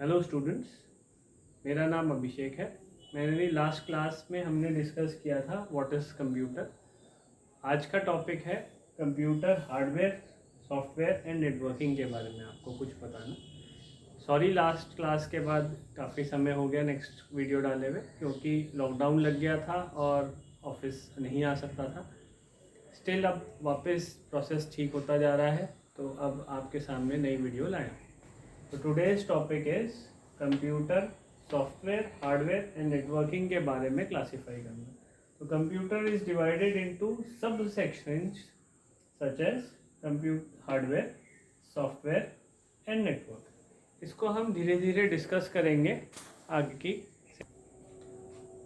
Hello students, मेरा नाम अभिषेक है। मैंने लास्ट क्लास में हमने डिस्कस किया था व्हाट इज़ कंप्यूटर। आज का टॉपिक है computer hardware, software and networking के बारे में आपको कुछ बताना। सॉरी, लास्ट क्लास के बाद काफ़ी समय हो गया नेक्स्ट वीडियो डाले हुए, क्योंकि लॉकडाउन लग गया था और ऑफिस नहीं आ सकता था। स्टिल अब वापस प्रोसेस ठीक होता जा रहा है, तो अब आपके सामने नई वीडियो लाया। तो today's topic is computer, software, hardware and networking के बारे में क्लासीफाई करना। तो computer is divided into sub sections such as computer, hardware, software and network. इसको हम धीरे धीरे डिस्कस करेंगे आगे की।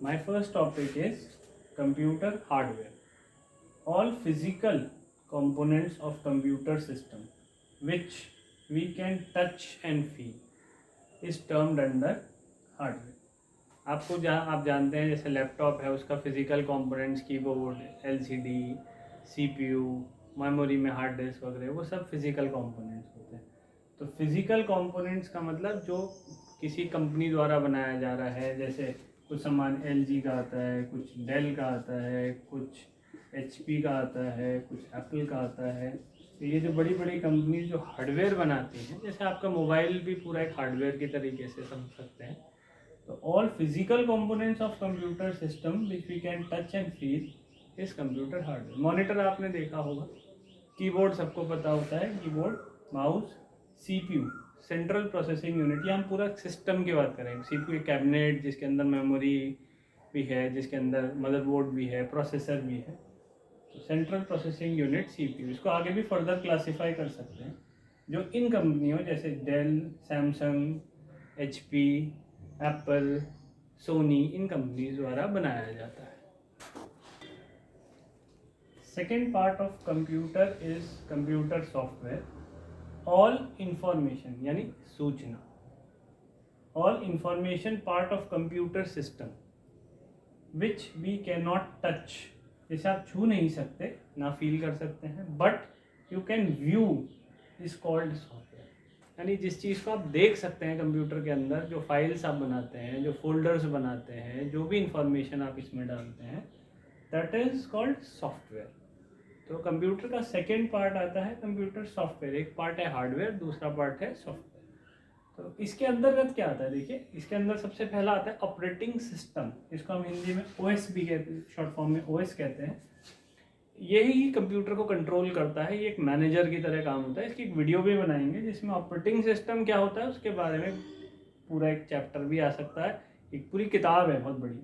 My first topic is computer hardware. All physical components of computer system which we can touch and feel is termed under hardware. आपको जहाँ आप जानते हैं, जैसे लैपटॉप है, उसका physical components keyboard, LCD, CPU, memory में हार्ड डिस्क वगैरह, वो सब फिजिकल कंपोनेंट्स होते हैं। तो फिजिकल कंपोनेंट्स का मतलब जो किसी कंपनी द्वारा बनाया जा रहा है, जैसे कुछ सामान एलजी का आता है, कुछ डेल का आता है, कुछ HP का आता है, कुछ एप्पल का आता है। तो ये जो बड़ी बड़ी कंपनी जो हार्डवेयर बनाती हैं, जैसे आपका मोबाइल भी पूरा एक हार्डवेयर की तरीके से समझ सकते हैं। तो all physical components of computer system which we can touch and feel is computer hardware. Monitor आपने देखा होगा, कीबोर्ड सबको पता होता है, keyboard, mouse, CPU central processing unit. ये हम पूरा सिस्टम की बात करें। CPU एक कैबिनेट जिसके अंदर मेमोरी भी है, जिसके अंदर मदरबोर्ड भी है, प्रोसेसर भी है। सेंट्रल प्रोसेसिंग यूनिट CPU, इसको आगे भी फर्दर क्लासीफाई कर सकते हैं, जो इन कंपनियों जैसे Dell, Samsung, HP, Apple, Sony, इन कंपनीज द्वारा बनाया जाता है। Second part of computer is computer software. All information यानी सूचना, all information part of computer system which we can not touch, जैसे आप छू नहीं सकते, ना फील कर सकते हैं, but you can view is called software. यानी जिस चीज़ को आप देख सकते हैं कंप्यूटर के अंदर, जो फाइल्स आप बनाते हैं, जो फोल्डर्स बनाते हैं, जो भी इंफॉर्मेशन आप इसमें डालते हैं, दैट इज कॉल्ड सॉफ्टवेयर। तो कंप्यूटर का सेकेंड पार्ट आता है कंप्यूटर सॉफ्टवेयर। एक पार्ट है हार्डवेयर, दूसरा पार्ट है सॉफ्टवेयर। तो इसके अंतर्गत क्या आता है, देखिए, इसके अंदर सबसे पहला आता है ऑपरेटिंग सिस्टम। इसको हम हिंदी में OS भी कहते हैं, शॉर्ट फॉर्म में OS कहते हैं। यही कंप्यूटर को कंट्रोल करता है, ये एक मैनेजर की तरह काम होता है। इसकी एक वीडियो भी बनाएंगे जिसमें ऑपरेटिंग सिस्टम क्या होता है उसके बारे में पूरा एक चैप्टर भी आ सकता है, एक पूरी किताब है बहुत बड़ी।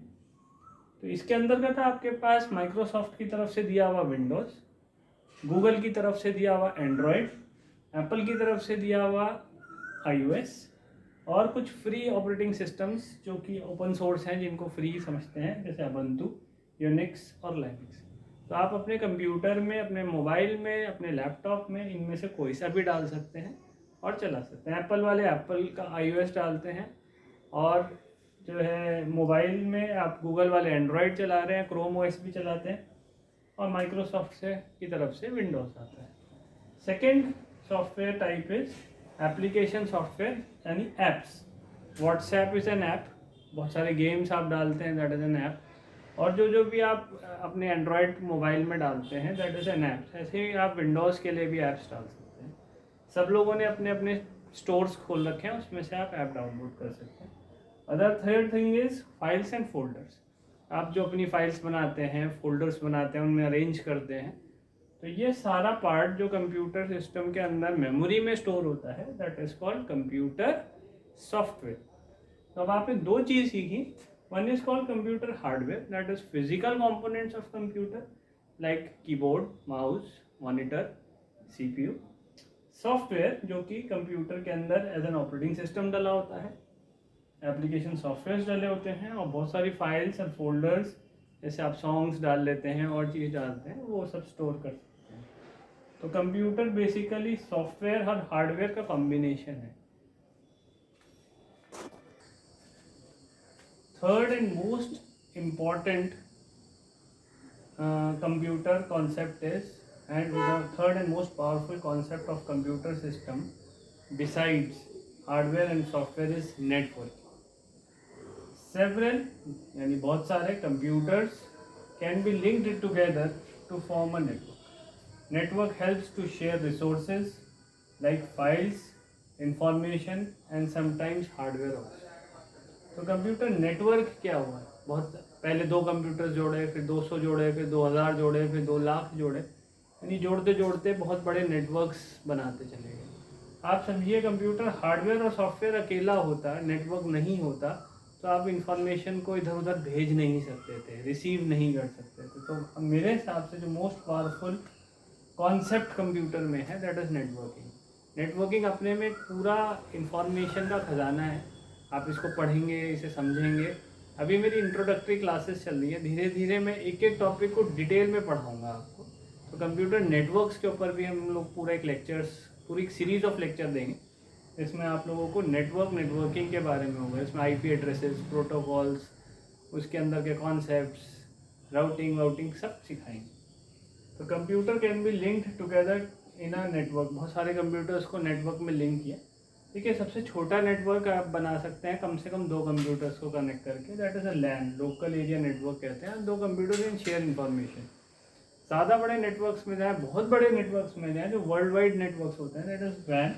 तो इसके अंतर्गत आपके पास माइक्रोसॉफ्ट की तरफ से दिया हुआ विंडोज़, गूगल की तरफ से दिया हुआ एंड्रॉयड, एप्पल की तरफ से दिया हुआ iOS, और कुछ फ्री ऑपरेटिंग सिस्टम्स जो कि ओपन सोर्स हैं, जिनको फ्री समझते हैं, जैसे ubuntu, यूनिक्स और लिनक्स। तो आप अपने कंप्यूटर में, अपने मोबाइल में, अपने लैपटॉप में इनमें से कोई सा भी डाल सकते हैं और चला सकते हैं। एप्पल वाले एप्पल का iOS डालते हैं, और जो है मोबाइल में आप गूगल वाले एंड्रॉयड चला रहे हैं, क्रोम OS भी चलाते हैं, और माइक्रोसॉफ्ट से की तरफ से विंडोज़ आता है। Second software type is application software, यानी apps. WhatsApp is an app, बहुत सारे गेम्स आप डालते हैं, दैट इज़ एन ऐप। और जो भी आप अपने एंड्रॉयड मोबाइल में डालते हैं, दैट इज़ एन ऐप। ऐसे ही आप विंडोज़ के लिए भी ऐप्स डाल सकते हैं। सब लोगों ने अपने अपने स्टोर्स खोल रखे हैं, उसमें से आप ऐप डाउनलोड कर सकते हैं। Other third thing is files and folders. आप जो अपनी फाइल्स बनाते हैं, फोल्डर्स बनाते हैं, उनमें अरेंज करते हैं, तो ये सारा पार्ट जो कंप्यूटर सिस्टम के अंदर मेमोरी में स्टोर होता है, that is called computer software. तो अब आपने दो चीज़ सीखी। One is called computer hardware, that is physical components of computer like keyboard, mouse, monitor, CPU। Software जो कि कंप्यूटर के अंदर एज एन ऑपरेटिंग सिस्टम डला होता है, एप्लीकेशन सॉफ्टवेयर डले होते हैं, और बहुत सारी फाइल्स और फोल्डर्स, जैसे आप सॉन्ग्स डाल लेते हैं और चीज़ डालते हैं, वो सब स्टोर कर सकते हैं। तो कंप्यूटर बेसिकली सॉफ्टवेयर और हार्डवेयर का कॉम्बिनेशन है। Third and most important computer concept is, and the third and most powerful concept of computer system besides hardware and software is network. Several यानी बहुत सारे computers can be linked together to form a network. Network helps to share resources like files, information and sometimes hardware also. तो computer network क्या हुआ है? बहुत पहले 2 computer जोड़े, फिर 200 जोड़े, फिर 2000 जोड़े, फिर 2 लाख जोड़े, यानी जोड़ते जोड़ते बहुत बड़े नेटवर्क्स बनाते चले गए। आप समझिए कंप्यूटर हार्डवेयर और सॉफ्टवेयर अकेला होता, नेटवर्क नहीं होता, तो आप इंफॉर्मेशन को इधर उधर भेज नहीं सकते थे, रिसीव नहीं कर सकते थे। तो मेरे हिसाब से जो मोस्ट पावरफुल कॉन्सेप्ट कंप्यूटर में है दैट इज़ नेटवर्किंग। नेटवर्किंग अपने में पूरा इंफॉर्मेशन का खजाना है। आप इसको पढ़ेंगे, इसे समझेंगे। अभी मेरी इंट्रोडक्टरी क्लासेस चल रही है, धीरे धीरे मैं एक एक टॉपिक को डिटेल में पढ़ाऊँगा आपको। तो कंप्यूटर नेटवर्क्स के ऊपर भी हम लोग पूरा एक लेक्चर्स, पूरी एक सीरीज़ ऑफ लेक्चर देंगे। इसमें आप लोगों को नेटवर्किंग के बारे में होगा। इसमें आईपी एड्रेसेस, प्रोटोकॉल्स, उसके अंदर के कॉन्सेप्ट्स, राउटिंग सब सिखाएंगे। तो computer can be linked together in a network. बहुत सारे कंप्यूटर्स को नेटवर्क में लिंक किया। देखिए सबसे छोटा नेटवर्क आप बना सकते हैं कम से कम 2 कंप्यूटर्स को कनेक्ट करके, that is a LAN, local area network कहते हैं। 2 कंप्यूटर इन शेयर इन्फॉर्मेशन। ज़्यादा बड़े नेटवर्क्स में जाए, बहुत बड़े नेटवर्क्स में जाए, जो वर्ल्ड वाइड नेटवर्क्स होते हैं, that is van,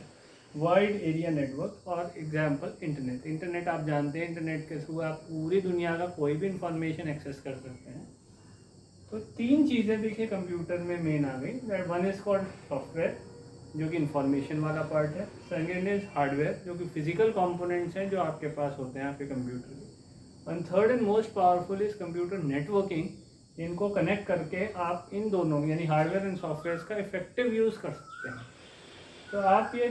wide area network. और एग्जांपल इंटरनेट। इंटरनेट आप जानते हैं, इंटरनेट के थ्रू आप पूरी दुनिया का कोई भी इंफॉर्मेशन एक्सेस कर सकते हैं। तो 3 चीज़ें देखिए कंप्यूटर में मेन आ गई। That one is called software, जो कि इंफॉर्मेशन वाला पार्ट है। सेकेंड इज हार्डवेयर, जो कि फिजिकल कंपोनेंट्स हैं जो आपके पास होते हैं आपके कंप्यूटर के। And third and most powerful is computer networking. इनको कनेक्ट करके आप इन दोनों यानी हार्डवेयर एंड सॉफ्टवेयर का इफेक्टिव यूज़ कर सकते हैं। तो आप ये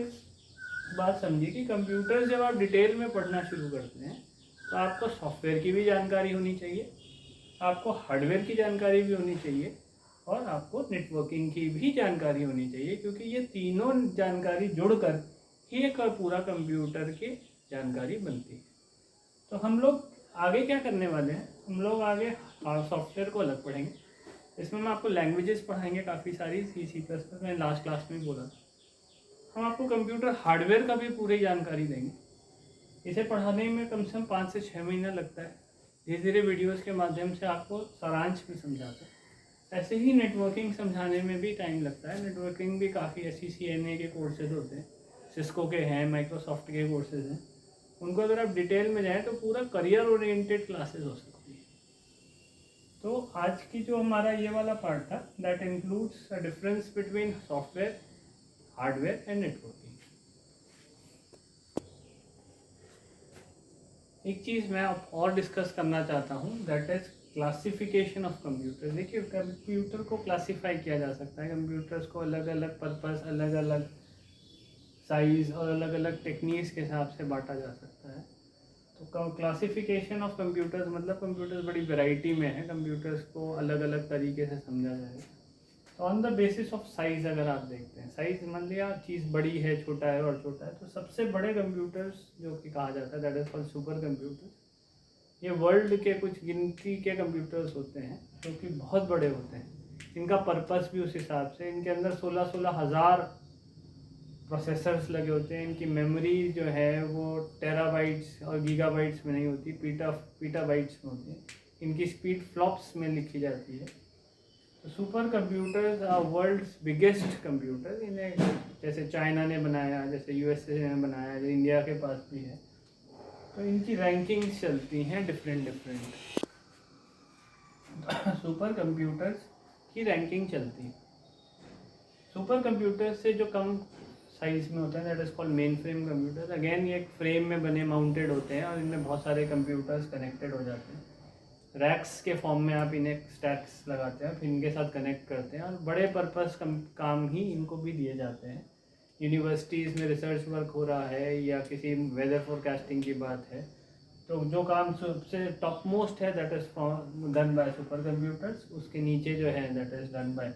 बात समझिए कि कंप्यूटर जब आप डिटेल में पढ़ना शुरू करते हैं तो आपको सॉफ्टवेयर की भी जानकारी होनी चाहिए, आपको हार्डवेयर की जानकारी भी होनी चाहिए, और आपको नेटवर्किंग की भी जानकारी होनी चाहिए, क्योंकि ये तीनों जानकारी जुड़कर ही एक पूरा कंप्यूटर की जानकारी बनती है। तो हम लोग आगे क्या करने वाले हैं, हम लोग आगे सॉफ्टवेयर को अलग पढ़ेंगे। इसमें हम आपको लैंग्वेजेस पढ़ाएंगे काफ़ी सारी, C++, मैंने लास्ट क्लास में बोला था। हम आपको कंप्यूटर हार्डवेयर का भी पूरी जानकारी देंगे। इसे पढ़ाने में कम से कम 5 से 6 महीना लगता है। धीरे धीरे वीडियोस के माध्यम से आपको सारांश में समझाता है। ऐसे ही नेटवर्किंग समझाने में भी टाइम लगता है। नेटवर्किंग भी काफ़ी SCCNA के कोर्सेज होते हैं, सिस्को के हैं, माइक्रोसॉफ्ट के कोर्सेज हैं। उनको अगर आप डिटेल में जाएँ तो पूरा करियर ओरिएंटेड क्लासेज हो सकती है। तो आज की जो हमारा ये वाला पार्ट था, that includes the difference between software, hardware and networking. एक चीज़ मैं अब और डिस्कस करना चाहता हूँ, that is classification of computer. देखिए कंप्यूटर को क्लासीफाई किया जा सकता है। कंप्यूटर्स को अलग अलग पर्पस, अलग अलग साइज़ और अलग अलग टेक्निक्स के हिसाब से बांटा जा सकता है। तो क्लासिफिकेशन ऑफ कंप्यूटर्स मतलब कंप्यूटर्स बड़ी वैरायटी में है, कंप्यूटर्स को अलग अलग तरीके से समझा जाएगा। तो on the basis of size अगर आप देखते हैं, साइज़ मान लिया चीज़ बड़ी है, छोटा है और छोटा है, तो सबसे बड़े कंप्यूटर्स जो कि कहा जाता है that is called super computer. ये वर्ल्ड के कुछ गिनती के कंप्यूटर्स होते हैं जो कि बहुत बड़े होते हैं। इनका पर्पस भी उस हिसाब से, इनके अंदर 16 हज़ार प्रोसेसर्स लगे होते हैं। इनकी मेमोरी जो है वो टेराबाइट्स और गीगाबाइट्स में नहीं होती, पीटाबाइट्स में होती है। इनकी स्पीड फ्लॉप्स में लिखी जाती है। तो super computers are world's biggest computer. इन्हें जैसे चाइना ने बनाया, जैसे USA ने बनाया, जो इंडिया के पास भी है। तो इनकी रैंकिंग्स चलती हैं डिफरेंट सुपर कंप्यूटर्स की रैंकिंग चलती है। सुपर कंप्यूटर से जो कम साइज में होता है that is called main frame computer. Again ये एक फ्रेम में बने माउंटेड होते हैं और इनमें बहुत सारे कंप्यूटर्स कनेक्टेड हो जाते हैं। रैक्स के फॉर्म में आप इन्हें स्टैक्स लगाते हैं, फिर इनके साथ कनेक्ट करते हैं, और बड़े पर्पस काम ही इनको भी दिए जाते हैं। यूनिवर्सिटीज़ में रिसर्च वर्क हो रहा है या किसी वेदर फोरकास्टिंग की बात है, तो जो काम सबसे टॉप मोस्ट है that is done by super computers. उसके नीचे जो है that is done by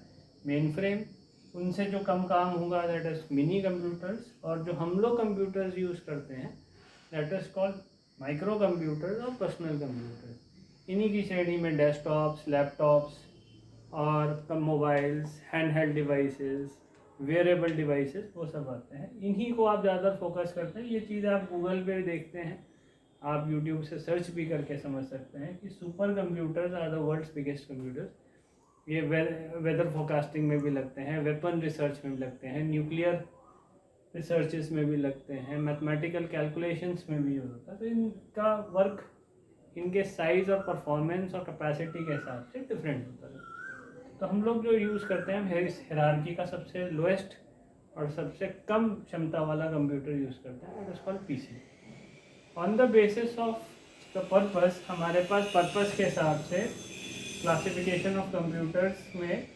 main frame. उनसे जो कम काम होगा दैट इज़ मिनी कंप्यूटर्स। और जो हम लोग कंप्यूटर्स यूज़ करते हैं that is called micro computers और पर्सनल कंप्यूटर्स। इन्हीं की श्रेणी में डेस्कटॉप्स, लैपटॉप्स और mobiles, hand held devices wearable devices, वो सब आते हैं। इन्हीं को आप ज़्यादा फोकस करते हैं। ये चीज़ आप गूगल पे देखते हैं, आप यूट्यूब से सर्च भी करके समझ सकते हैं कि super computers are the world's biggest computers. ये वेदर फोरकास्टिंग में भी लगते हैं, वेपन रिसर्च में भी लगते हैं, न्यूक्लियर रिसर्चेस में भी लगते हैं, मैथमेटिकल कैलकुलेशंस में भी यूज़ होता है। तो इनका वर्क इनके साइज़ और परफॉर्मेंस और कैपेसिटी के हिसाब से डिफरेंट होता है। तो हम लोग जो यूज़ करते हैं, हम इस हायरार्की का सबसे लोएस्ट और सबसे कम क्षमता वाला कंप्यूटर यूज़ करते हैं, it is called PC. On the basis of the purpose, हमारे पास पर्पस के हिसाब से क्लासिफिकेशन ऑफ कंप्यूटर्स में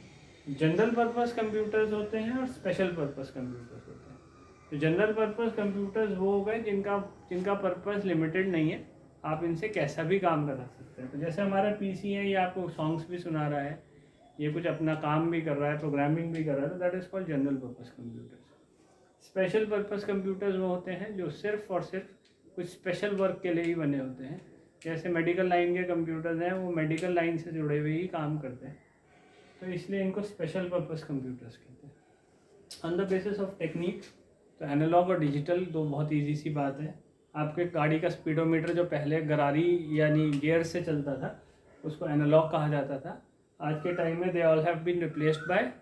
जनरल पर्पस कंप्यूटर्स होते हैं और स्पेशल पर्पस कंप्यूटर्स होते हैं। तो जनरल पर्पस कंप्यूटर्स वो हो गए जिनका पर्पस लिमिटेड नहीं है, आप इनसे कैसा भी काम करा सकते हैं। तो जैसे हमारा पीसी है, ये आपको सॉन्ग्स भी सुना रहा है, ये कुछ अपना काम भी कर रहा है, प्रोग्रामिंग भी कर रहा है, तो that is called general purpose computers. Special purpose computers वो होते हैं जो सिर्फ और सिर्फ कुछ स्पेशल वर्क के लिए ही बने होते हैं। जैसे मेडिकल लाइन के कंप्यूटर्स हैं, वो मेडिकल लाइन से जुड़े हुए ही काम करते हैं, तो इसलिए इनको स्पेशल पर्पस कंप्यूटर्स कहते हैं। On the basis of technique, तो एनालॉग और डिजिटल दो बहुत इजी सी बात है। आपके गाड़ी का स्पीडोमीटर जो पहले गरारी यानी गियर से चलता था, उसको एनालॉग कहा जाता था। आज के टाइम में they all have been replaced by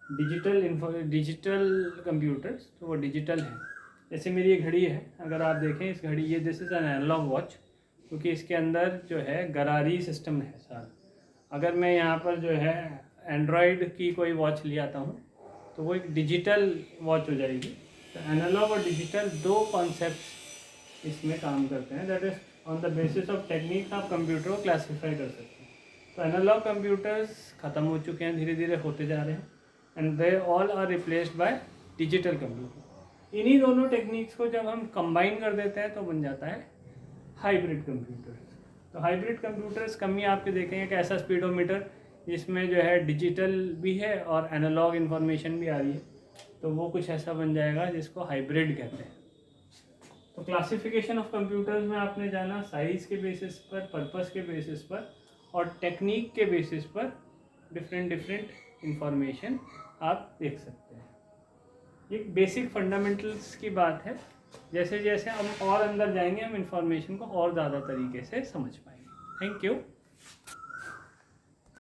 digital computers, तो वो डिजिटल हैं। जैसे मेरी ये घड़ी है, अगर आप देखें इस घड़ी, ये this is an analog watch, क्योंकि इसके अंदर जो है गरारी सिस्टम है सारा। अगर मैं यहाँ पर जो है एंड्रॉयड की कोई वॉच ले आता हूँ, तो वो एक डिजिटल वॉच हो जाएगी। तो एनालॉग और डिजिटल दो कॉन्सेप्ट इसमें काम करते हैं। That is on the basis of technique आप कंप्यूटर को क्लासीफाई कर सकते हैं। तो एनालॉग कंप्यूटर्स ख़त्म हो चुके हैं, धीरे धीरे होते जा रहे हैं, and they all are replaced by digital computer. इन्हीं दोनों टेक्निक्स को जब हम कंबाइन कर देते हैं तो बन जाता है हाइब्रिड कंप्यूटर्स। तो हाइब्रिड कंप्यूटर्स कमी आपके देखेंगे कि ऐसा स्पीडोमीटर जिसमें जो है डिजिटल भी है और एनालॉग इन्फॉर्मेशन भी आ रही है, तो वो कुछ ऐसा बन जाएगा जिसको हाइब्रिड कहते हैं। तो क्लासिफिकेशन ऑफ कंप्यूटर्स में आपने जाना साइज़ के बेसिस पर, पर्पस के बेसिस पर और टेक्निक के बेसिस पर डिफरेंट इंफॉर्मेशन आप देख सकते हैं। ये बेसिक फंडामेंटल्स की बात है। जैसे जैसे हम और अंदर जाएंगे, हम इंफॉर्मेशन को और ज़्यादा तरीके से समझ पाएंगे। Thank you.